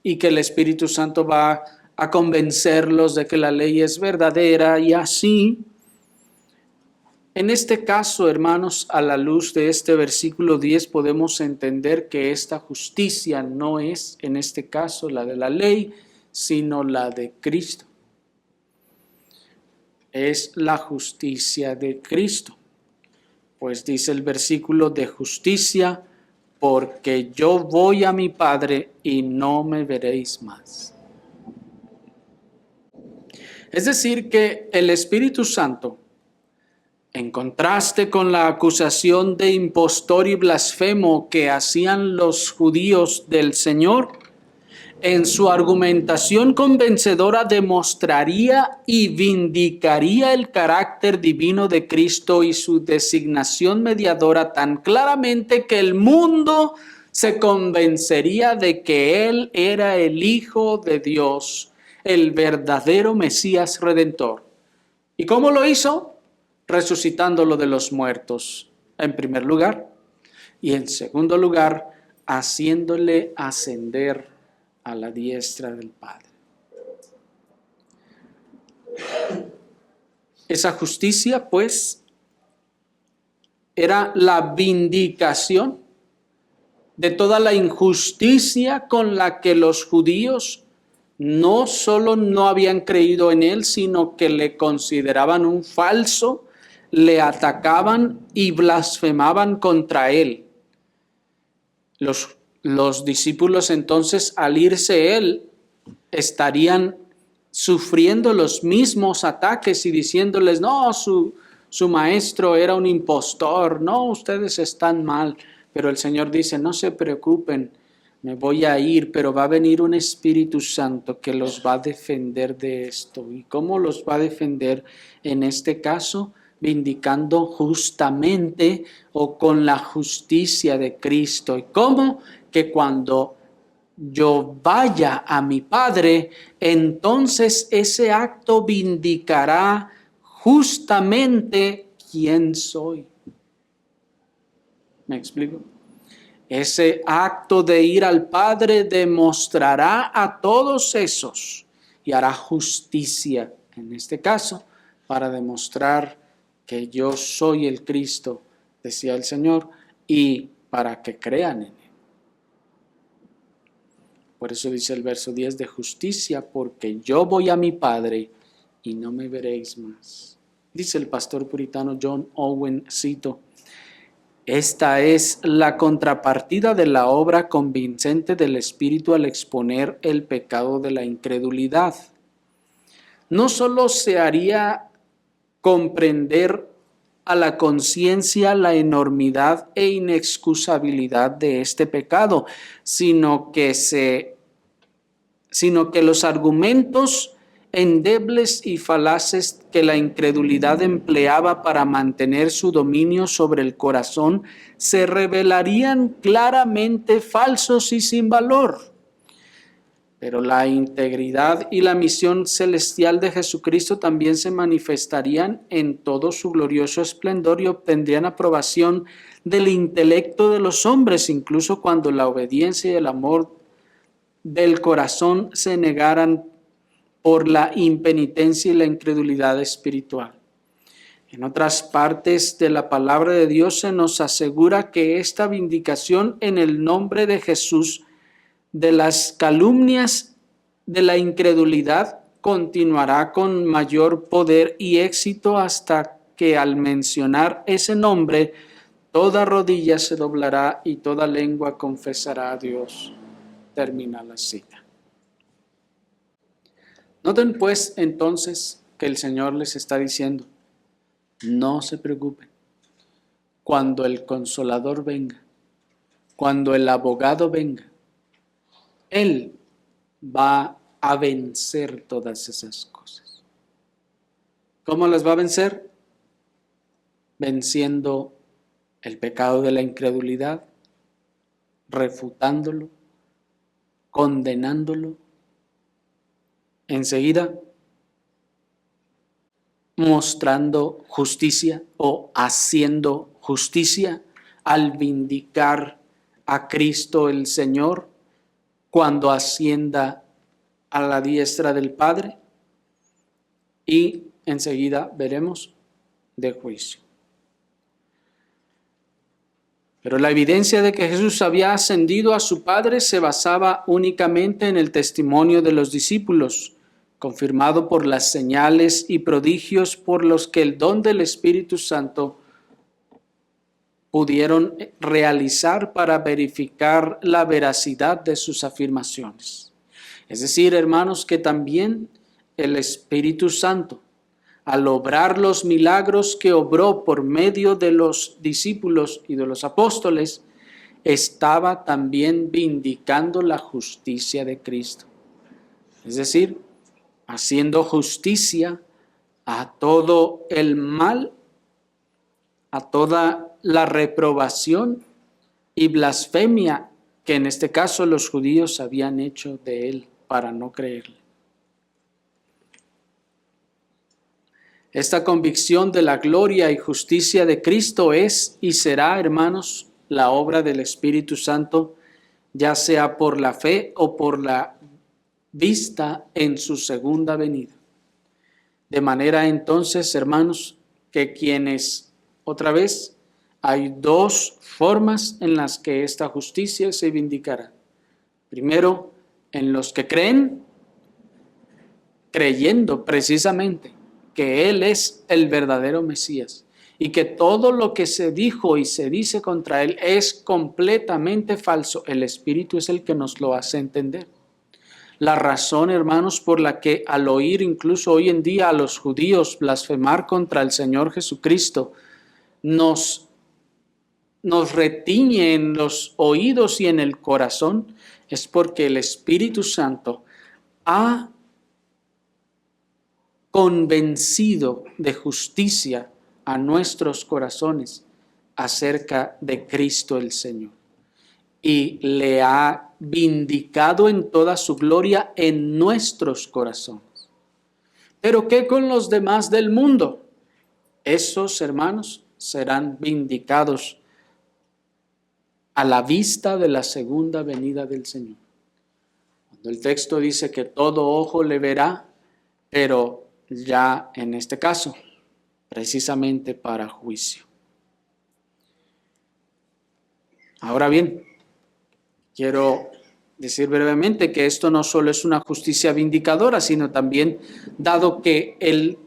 y que el Espíritu Santo va a convencerlos de que la ley es verdadera y así. En este caso, hermanos, a la luz de este versículo 10 podemos entender que esta justicia no es, en este caso, la de la ley, sino la de Cristo. Es la justicia de Cristo. Pues dice el versículo de justicia, porque yo voy a mi Padre y no me veréis más. Es decir, que el Espíritu Santo, en contraste con la acusación de impostor y blasfemo que hacían los judíos del Señor, en su argumentación convencedora demostraría y vindicaría el carácter divino de Cristo y su designación mediadora tan claramente que el mundo se convencería de que Él era el Hijo de Dios, el verdadero Mesías Redentor. ¿Y cómo lo hizo? Resucitándolo de los muertos, en primer lugar, y en segundo lugar, haciéndole ascender a la diestra del Padre. Esa justicia, pues, era la vindicación de toda la injusticia con la que los judíos no solo no habían creído en Él, sino que le consideraban un falso, le atacaban y blasfemaban contra Él. Los discípulos entonces, al irse Él, estarían sufriendo los mismos ataques y diciéndoles, no, su maestro era un impostor, no, ustedes están mal. Pero el Señor dice, no se preocupen, me voy a ir, pero va a venir un Espíritu Santo que los va a defender de esto. ¿Y cómo los va a defender en este caso? Vindicando justamente o con la justicia de Cristo. ¿Y cómo? Que cuando yo vaya a mi Padre, entonces ese acto vindicará justamente quién soy. ¿Me explico? Ese acto de ir al Padre demostrará a todos esos y hará justicia, en este caso, para demostrar que yo soy el Cristo, decía el Señor, y para que crean en él. Por eso dice el verso 10 de justicia, porque yo voy a mi Padre y no me veréis más. Dice el pastor puritano John Owen, cito, esta es la contrapartida de la obra convincente del Espíritu al exponer el pecado de la incredulidad. No solo se haría comprender a la conciencia la enormidad e inexcusabilidad de este pecado, sino que los argumentos endebles y falaces que la incredulidad empleaba para mantener su dominio sobre el corazón se revelarían claramente falsos y sin valor. Pero la integridad y la misión celestial de Jesucristo también se manifestarían en todo su glorioso esplendor y obtendrían aprobación del intelecto de los hombres, incluso cuando la obediencia y el amor del corazón se negaran por la impenitencia y la incredulidad espiritual. En otras partes de la palabra de Dios se nos asegura que esta vindicación en el nombre de Jesús de las calumnias de la incredulidad continuará con mayor poder y éxito hasta que al mencionar ese nombre toda rodilla se doblará y toda lengua confesará a Dios. Termina la cita. Noten pues entonces que el Señor les está diciendo, no se preocupen, cuando el Consolador venga, cuando el abogado venga, Él va a vencer todas esas cosas. ¿Cómo las va a vencer? Venciendo el pecado de la incredulidad, refutándolo, condenándolo. Enseguida, mostrando justicia o haciendo justicia al vindicar a Cristo el Señor cuando ascienda a la diestra del Padre, y enseguida veremos de juicio. Pero la evidencia de que Jesús había ascendido a su Padre se basaba únicamente en el testimonio de los discípulos, confirmado por las señales y prodigios por los que el don del Espíritu Santo pudieron realizar para verificar la veracidad de sus afirmaciones. Es decir, hermanos, que también el Espíritu Santo, al obrar los milagros que obró por medio de los discípulos y de los apóstoles, estaba también vindicando la justicia de Cristo. Es decir, haciendo justicia a todo el mal, a toda la reprobación y blasfemia que en este caso los judíos habían hecho de él para no creerle. Esta convicción de la gloria y justicia de Cristo es y será, hermanos, la obra del Espíritu Santo, ya sea por la fe o por la vista en su segunda venida. De manera entonces, hermanos, que otra vez, hay dos formas en las que esta justicia se vindicará. Primero, en los que creen, creyendo precisamente que Él es el verdadero Mesías y que todo lo que se dijo y se dice contra Él es completamente falso. El Espíritu es el que nos lo hace entender. La razón, hermanos, por la que al oír incluso hoy en día a los judíos blasfemar contra el Señor Jesucristo, nos retiñe en los oídos y en el corazón, es porque el Espíritu Santo ha convencido de justicia a nuestros corazones acerca de Cristo el Señor, y le ha vindicado en toda su gloria en nuestros corazones. ¿Pero qué con los demás del mundo? Esos, hermanos, serán vindicados a la vista de la segunda venida del Señor. Cuando el texto dice que todo ojo le verá, pero ya en este caso, precisamente para juicio. Ahora bien, quiero decir brevemente que esto no solo es una justicia vindicadora, sino también, dado que el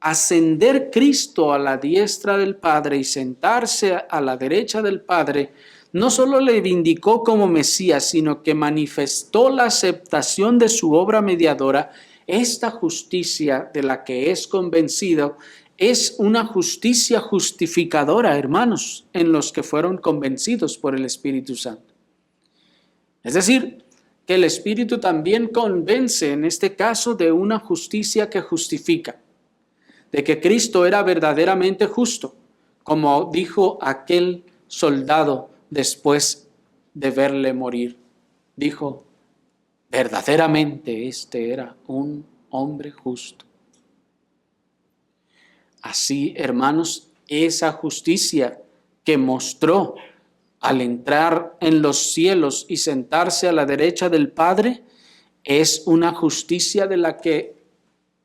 ascender Cristo a la diestra del Padre y sentarse a la derecha del Padre, no solo le vindicó como Mesías, sino que manifestó la aceptación de su obra mediadora. Esta justicia de la que es convencido es una justicia justificadora, hermanos, en los que fueron convencidos por el Espíritu Santo. Es decir, que el Espíritu también convence, en este caso, de una justicia que justifica, de que Cristo era verdaderamente justo, como dijo aquel soldado después de verle morir. Dijo, verdaderamente este era un hombre justo. Así, hermanos, esa justicia que mostró al entrar en los cielos y sentarse a la derecha del Padre, es una justicia de la que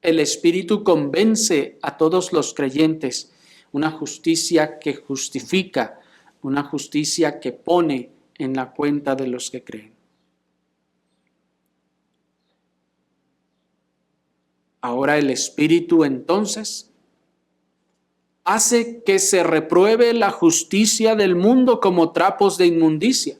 el Espíritu convence a todos los creyentes, una justicia que justifica, una justicia que pone en la cuenta de los que creen. Ahora el Espíritu entonces hace que se repruebe la justicia del mundo como trapos de inmundicia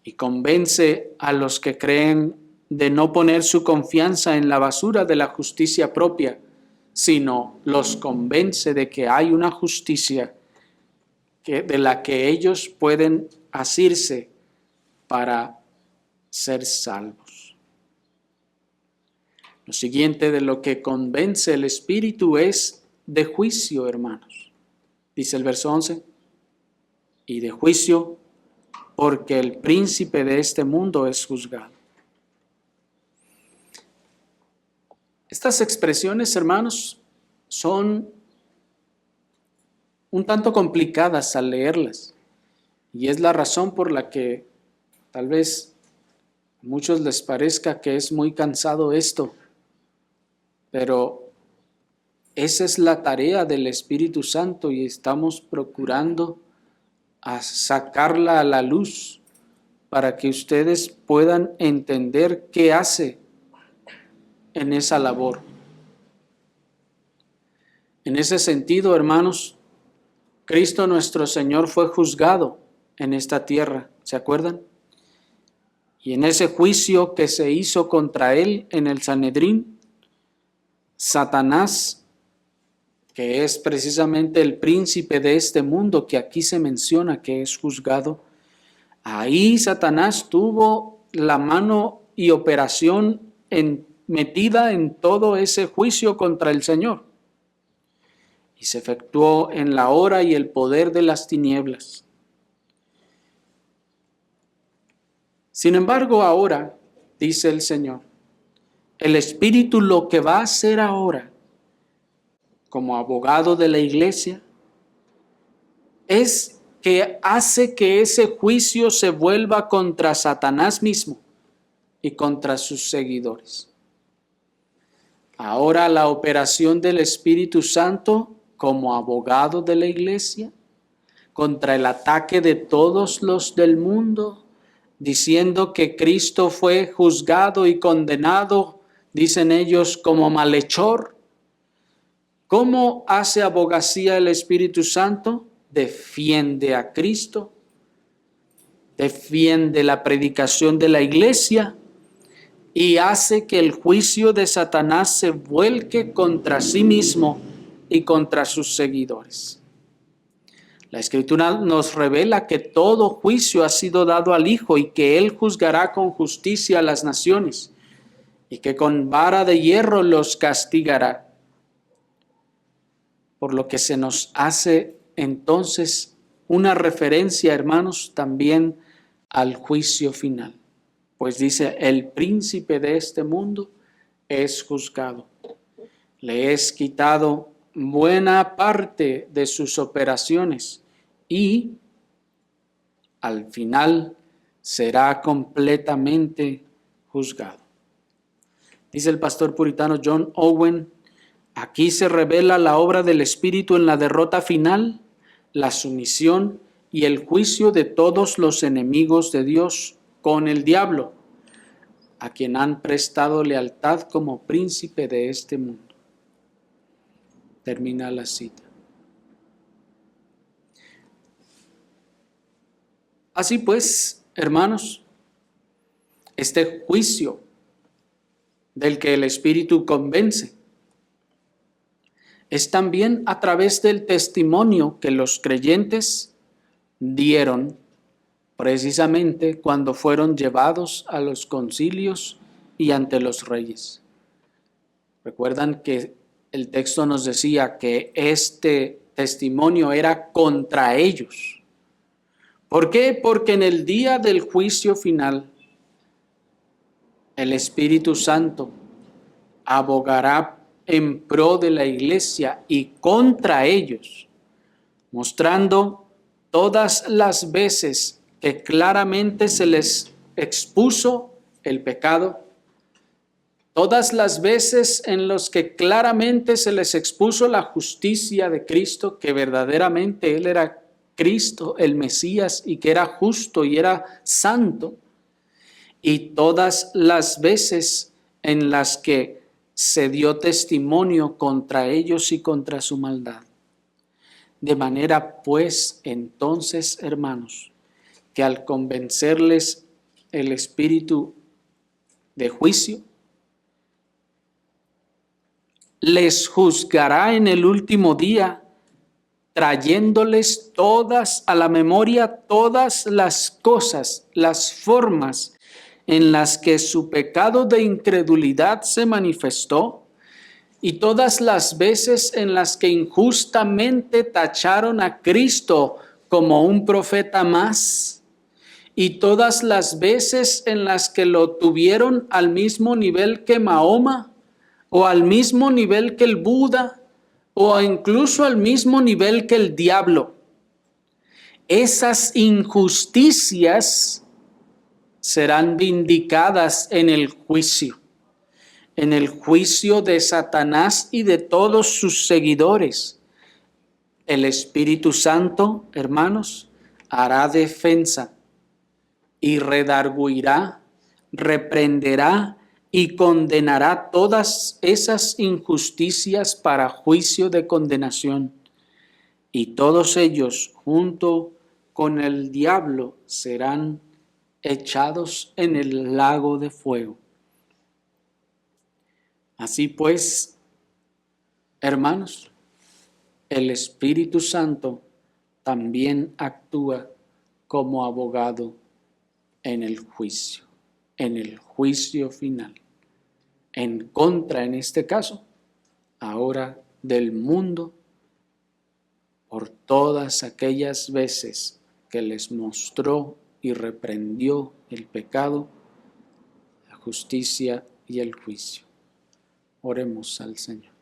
y convence a los que creen de no poner su confianza en la basura de la justicia propia, sino los convence de que hay una justicia de la que ellos pueden asirse para ser salvos. Lo siguiente de lo que convence el Espíritu es de juicio, hermanos. Dice el verso 11, y de juicio porque el príncipe de este mundo es juzgado. Estas expresiones, hermanos, son un tanto complicadas al leerlas, y es la razón por la que tal vez a muchos les parezca que es muy cansado esto, pero esa es la tarea del Espíritu Santo y estamos procurando a sacarla a la luz para que ustedes puedan entender qué hace en esa labor. En ese sentido, hermanos, Cristo nuestro Señor fue juzgado en esta tierra, ¿se acuerdan? Y en ese juicio que se hizo contra él en el Sanedrín, Satanás, que es precisamente el príncipe de este mundo que aquí se menciona que es juzgado, ahí Satanás tuvo la mano y operación metida en todo ese juicio contra el Señor. Y se efectuó en la hora y el poder de las tinieblas. Sin embargo, ahora, dice el Señor, el Espíritu lo que va a hacer ahora, como abogado de la iglesia, es que hace que ese juicio se vuelva contra Satanás mismo y contra sus seguidores. Ahora la operación del Espíritu Santo como abogado de la iglesia contra el ataque de todos los del mundo, diciendo que Cristo fue juzgado y condenado, dicen ellos, como malhechor. ¿Cómo hace abogacía el Espíritu Santo? Defiende a Cristo, defiende la predicación de la iglesia y hace que el juicio de Satanás se vuelque contra sí mismo y contra sus seguidores. La Escritura nos revela que todo juicio ha sido dado al Hijo y que Él juzgará con justicia a las naciones y que con vara de hierro los castigará. Por lo que se nos hace entonces una referencia, hermanos, también al juicio final. Pues dice, el príncipe de este mundo es juzgado. Le es quitado buena parte de sus operaciones y al final será completamente juzgado. Dice el pastor puritano John Owen, aquí se revela la obra del Espíritu en la derrota final, la sumisión y el juicio de todos los enemigos de Dios con el diablo, a quien han prestado lealtad como príncipe de este mundo. Termina la cita. Así pues, hermanos, este juicio del que el Espíritu convence es también a través del testimonio que los creyentes dieron precisamente cuando fueron llevados a los concilios y ante los reyes. Recuerdan que el texto nos decía que este testimonio era contra ellos. ¿Por qué? Porque en el día del juicio final, el Espíritu Santo abogará en pro de la iglesia y contra ellos, mostrando todas las veces que claramente se les expuso el pecado, todas las veces en las que claramente se les expuso la justicia de Cristo, que verdaderamente Él era Cristo, el Mesías, y que era justo y era santo, y todas las veces en las que se dio testimonio contra ellos y contra su maldad. De manera pues, entonces, hermanos, que al convencerles el espíritu de juicio, les juzgará en el último día, trayéndoles todas a la memoria todas las cosas, las formas en las que su pecado de incredulidad se manifestó, y todas las veces en las que injustamente tacharon a Cristo como un profeta más, y todas las veces en las que lo tuvieron al mismo nivel que Mahoma, o al mismo nivel que el Buda, o incluso al mismo nivel que el diablo. Esas injusticias serán vindicadas en el juicio de Satanás y de todos sus seguidores. El Espíritu Santo, hermanos, hará defensa y redarguirá, reprenderá y condenará todas esas injusticias para juicio de condenación. Y todos ellos, junto con el diablo, serán echados en el lago de fuego. Así pues, hermanos, el Espíritu Santo también actúa como abogado en el juicio final, en contra, en este caso, ahora del mundo, por todas aquellas veces que les mostró y reprendió el pecado, la justicia y el juicio. Oremos al Señor.